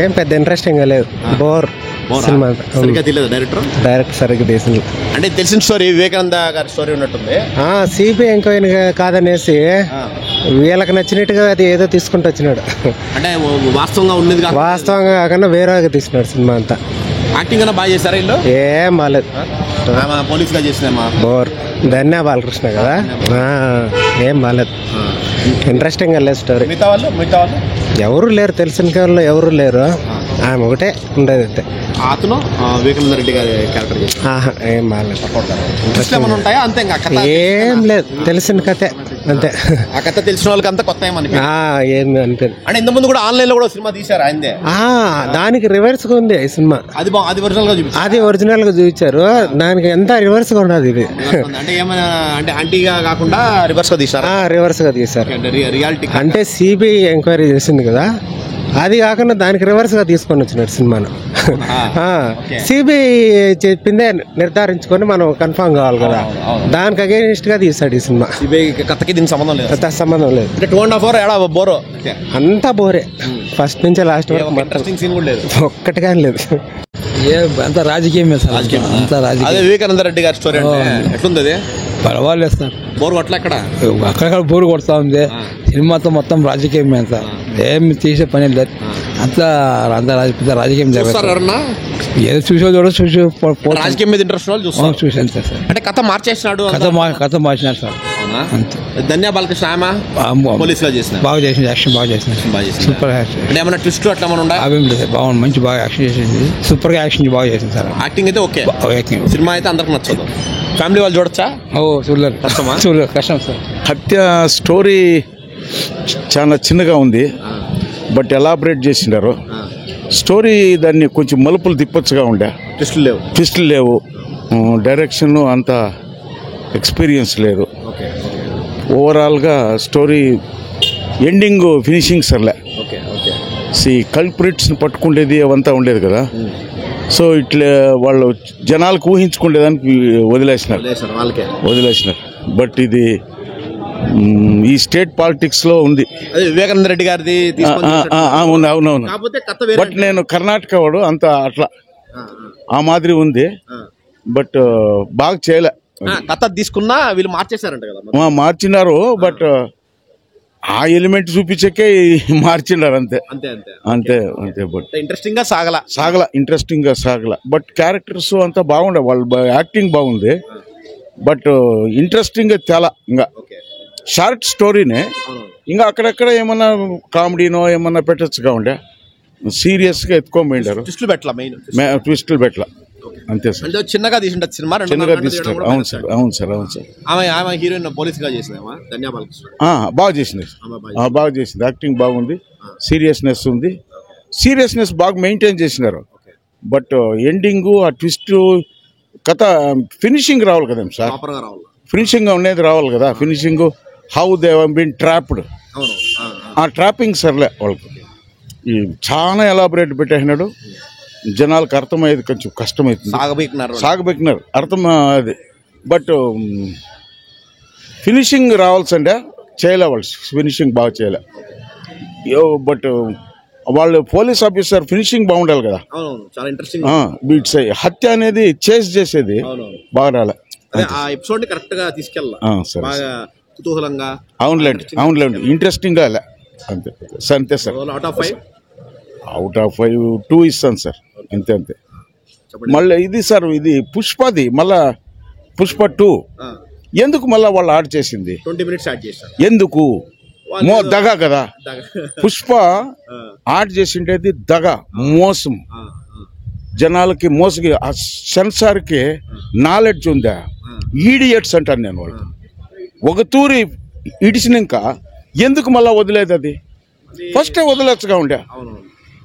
ఏం పెద్ద ఇంట్రెస్టింగ్ లేదు, బోర్ సినిమా. డైరెక్ట్ సరిగ్గా తీసింది అంటే తెలిసిన స్టోరీ, వివేకానంద గారి స్టోరీ ఉన్నట్టుంది. సిబిఐ ఎంక్వైరీ కాదనేసి వీళ్ళకి నచ్చినట్టుగా అది ఏదో తీసుకుంటూ వచ్చినాడు. అంటే వాస్తవంగా ఉన్నది వాస్తవంగా కాకుండా వేరేగా తీసినాడు సినిమా అంతా. యాక్టింగ్ అన్నా బాగా చేశారా ఇల్లు? ఏం బాగాలేదు, పోలీస్ గా చేసినామా బోర్. ధన్యా బాలకృష్ణ కదా, ఏం బాగాలేదు, ఇంట్రెస్టింగ్ గా లేదు స్టోరీ. మిగతా వాళ్ళు ఎవరు లేరు, తెలిసిన వాళ్ళు ఎవరు లేరు, ఆమె ఒకటే ఉండేది అంతే. అతను వివేకానంద రెడ్డి గారి క్యారెక్టర్ ఏం బాగాలేదు, ఉంటాయా అంతే? ఏం లేదు, తెలిసిన కథే అంతే. ఆ కథ తెలిసిన వాళ్ళకి అంతా కొత్త ఏమి అనిపించింది. అంటే ఇంత ముందు కూడా ఆన్లైన్ లో కూడా సినిమా తీశారు ఆయనదే. దానికి రివర్స్ గా ఉంది ఈ సినిమా. అది ఒరిజినల్ గా చూపించారు, దానికి ఎంత రివర్స్ గా ఉన్నది ఇది. అంటే ఏమైనా అంటే యాంటీగా కాకుండా రివర్స్ గా తీశారు. రివర్స్ గా తీశారు రియాలిటీ. అంటే సిబిఐ ఎంక్వైరీ చేసింది కదా, అది కాకుండా దానికి రివర్స్ గా తీసుకొని వచ్చినాడు సినిమాను. సిబిఐ చెప్పిందే నిర్ధారించుకొని మనం కన్ఫర్మ్ కావాలి కదా, దానికి అగేనిస్ట్ గా తీసాడు ఈ సినిమా. కథకి దీనికి సంబంధం లేదు, సంబంధం లేదు. 2.5 hours బోరో అంతా బోరే, ఫస్ట్ నుంచి లాస్ట్ వరకు ఒక్కటి కానీ లేదు. అంత రాజకీయం. వివేకానంద రెడ్డి గారి స్టోరీ ఎట్లుంది? అది పర్వాలేదు సార్, బోర్ కొట్ల అక్కడక్కడ బోరు కొడతా ఉంది. సినిమాతో మొత్తం రాజకీయం అంత ఏమి తీసే పని లేదు, అంతా రాజకీయం జరుగుతుంది. ఏదో చూసి రాజకీయం మీద ఇంట్రెస్ట్ చూసాను సార్. అంటే కథ మార్చేసినాడు, కథ మార్చినాడు సార్. ధన్యా బాలకృష్ణ పోలీస్ లో చేసిన బాగా చేసిన, యాక్షన్ బాగా చేసిన, సూపర్ యాక్షన్. అంటే ఏమైనా ట్విస్ట్ అట్లా ఏమైనా అవేం లేదు, బాగుంది, మంచి బాగా యాక్షన్ చేసింది, సూపర్ గా యాక్షన్ బాగా చేసింది సార్. యాక్టింగ్ అయితే ఓకే. సినిమా అయితే అందరికి నచ్చదు, ఫ్యామిలీ వాళ్ళు చూడొచ్చా? చూడలేరు, కష్టం సార్. హత్య స్టోరీ చాలా చిన్నగా ఉంది, బట్ ఎలాబరేట్ చేసినారు స్టోరీ. దాన్ని కొంచెం మలుపులు తిప్పొచ్చుగా ఉండే, ట్విస్టులు లేవు, డైరెక్షన్ అంత ఎక్స్పీరియన్స్ లేదు. ఓవరాల్గా స్టోరీ ఎండింగ్ ఫినిషింగ్ సర్లే. కల్ప్రిట్స్ని పట్టుకుండేది అవంతా ఉండేది కదా, సో ఇట్లా వాళ్ళు జనాలకు ఊహించుకునేదానికి వదిలేసినారు. బట్ ఇది ఈ స్టేట్ పాలిటిక్స్ లో ఉంది. వివేకానంద రెడ్డి గారిది అవునవును. బట్ నేను కర్ణాటక వాడు, అంత అట్లా ఆ మాదిరి ఉంది, బట్ బాగా చేయలే. కథ తీసుకున్నా వీళ్ళు మార్చేశారంట కదా, మార్చినారు, బట్ ఆ ఎలిమెంట్ చూపించకే మార్చినారు అంతే. బట్ ఇంట్రెస్టింగ్ గా సాగల. బట్ క్యారెక్టర్స్ అంతా బాగుండే, వాళ్ళ యాక్టింగ్ బాగుంది, బట్ ఇంట్రెస్టింగ్ గా చాలా. ఇంకా షార్ట్ స్టోరీనే, ఇంకా అక్కడక్కడ ఏమన్నా కామెడీనో ఏమన్నా పెట్టచ్చుగా ఉండే, సీరియస్ గా ఎత్తుకోబోయిండారు. ట్విస్టులు పెట్టల అంతే సార్. చిన్నగా తీసింటారు సినిమా, చిన్నగా తీస్తారు. అవును సార్. ఆమె హీరోయిన్ పోలీస్ గా చేసిందేమా, ధన్యా బాలకృష్ణ బాగా చేసింది, యాక్టింగ్ బాగుంది, సీరియస్నెస్ ఉంది, సీరియస్నెస్ బాగా మెయింటైన్ చేసినారు. బట్ ఎండింగ్ ఆ ట్విస్ట్ కథ ఫినిషింగ్ రావాలి కదా సార్, ఫినిషింగ్ అనేది రావాలి కదా. Finishing how they been trapped, ఆ ట్రాపింగ్ సర్లే వాళ్ళకి. చాలా ఎలాబరేట్ పెట్టేసినాడు, జనాలకు అర్థమయ్యేది కొంచెం కష్టమవుతుంది, సాగబెక్కినారు అర్థం అది. బట్ ఫినిషింగ్ రావాల్సిండే, చేయలే వాళ్ళు, ఫినిషింగ్ బాగా చేయలే. బట్ వాళ్ళు పోలీస్ ఆఫీసర్ ఫినిషింగ్ బాగుండాలి కదా. బీట్స్ హత్య అనేది చేసి చేసేది బాగా రాలే. అవునులేండి, ఇంట్రెస్టింగ్ గా అంతే సార్. అవుట్ ఆఫ్ 5 2 ఇస్తాను సార్, అంతే. మళ్ళీ ఇది సార్, ఇది పుష్పది, మళ్ళా పుష్ప 2 ఎందుకు మళ్ళా వాళ్ళు ఆడ్ చేసింది? 20 minutes యాడ్ చేశారు. ఎందుకు? దగా కదా. పుష్ప ఆడ్ చేసిండేది దగా, మోసం, జనాలకి మోసకి. ఆ సెన్సార్కి నాలెడ్జ్ ఉందా? ఈడియట్స్ అంటాను నేను వాళ్ళు. ఒక తూరి ఇడిచినాక ఎందుకు మళ్ళా వదిలేదు? అది ఫస్టే వదిలేచ్చుగా ఉండే.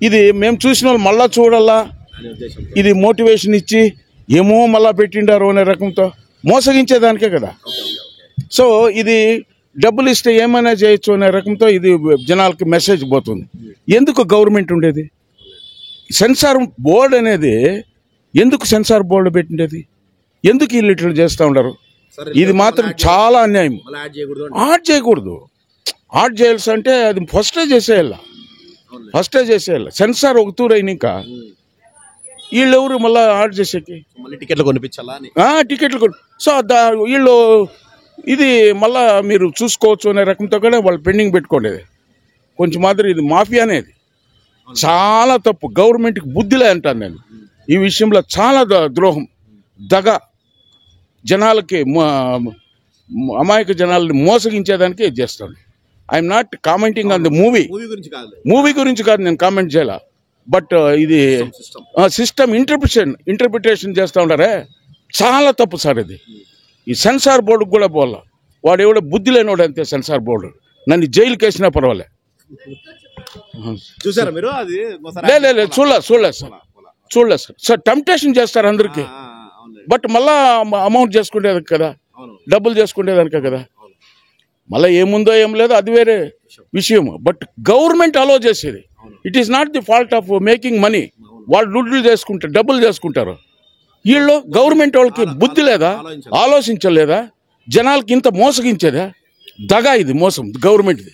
ఇది మేము చూసిన వాళ్ళు మళ్ళా చూడాలా, ఇది మోటివేషన్ ఇచ్చి ఏమో మళ్ళా పెట్టిండారు అనే రకంతో మోసగించేదానికే కదా. సో ఇది డబ్బులు ఇస్తే ఏమైనా చేయొచ్చు అనే రకంతో ఇది జనాలకి మెసేజ్ పోతుంది. ఎందుకు గవర్నమెంట్ ఉండేది? సెన్సార్ బోర్డు అనేది ఎందుకు సెన్సార్ బోర్డు పెట్టిండేది? ఎందుకు వీళ్ళు ఇట్లా చేస్తూ ఉండరు? ఇది మాత్రం చాలా అన్యాయం. ఆడ్ చేయకూడదు. ఆడ్ చేయాల్సి అంటే అది ఫస్టే చేసేయాల. ఫస్టే చేసేయాలి. సెన్సార్ ఒక తూరు అయిన ఇంకా వీళ్ళెవరు మళ్ళీ ఆర్డర్ చేసేకి మళ్ళీ టికెట్లు కొనిపించాలా అని. టికెట్లు సో వీళ్ళు ఇది మళ్ళా మీరు చూసుకోవచ్చు అనే రకంతో కూడా వాళ్ళు పెండింగ్ పెట్టుకోండి. కొంచెం మాత్రం ఇది మాఫియా అనేది చాలా తప్పు. గవర్నమెంట్కి బుద్ధిలే అంటాను నేను ఈ విషయంలో. చాలా ద్రోహం, దగ, జనాలకి అమాయక జనాలని మోసగించేదానికి ఇది చేస్తాను. I'm not commenting on the movie. Movie గురించి కాదు నేను కామెంట్ చేయాల. బట్ ఇది సిస్టమ్ ఇంటర్ప్రిటేషన్ చేస్తూ ఉంటారే, చాలా తప్పు సార్ ఇది. ఈ సెన్సార్ బోర్డుకు కూడా పోవాల. వాడు ఎవడో బుద్ధి లేనివాడు అంతే. సెన్సార్ బోర్డు నన్ను జైలుకి వేసినా పర్వాలే. చూసారా మీరు అది? లేదు చూడలేదు సార్. సార్ టెంప్టేషన్ చేస్తారు అందరికీ. బట్ మళ్ళా అమౌంట్ చేసుకునేదానికి కదా, డబ్బులు చేసుకునేదానికే కదా. మళ్ళీ ఏముందో ఏం లేదో అది వేరే విషయం. బట్ గవర్నమెంట్ అలో చేసేది. It is not the fault of making money. వాళ్ళు డబ్బులు చేసుకుంటారు. వీళ్ళు గవర్నమెంట్ వాళ్ళకి బుద్ధి లేదా, ఆలోచించలేదా? జనాలకి ఇంత మోసగించేదా? దగా ఇది, మోసం గవర్నమెంట్ది.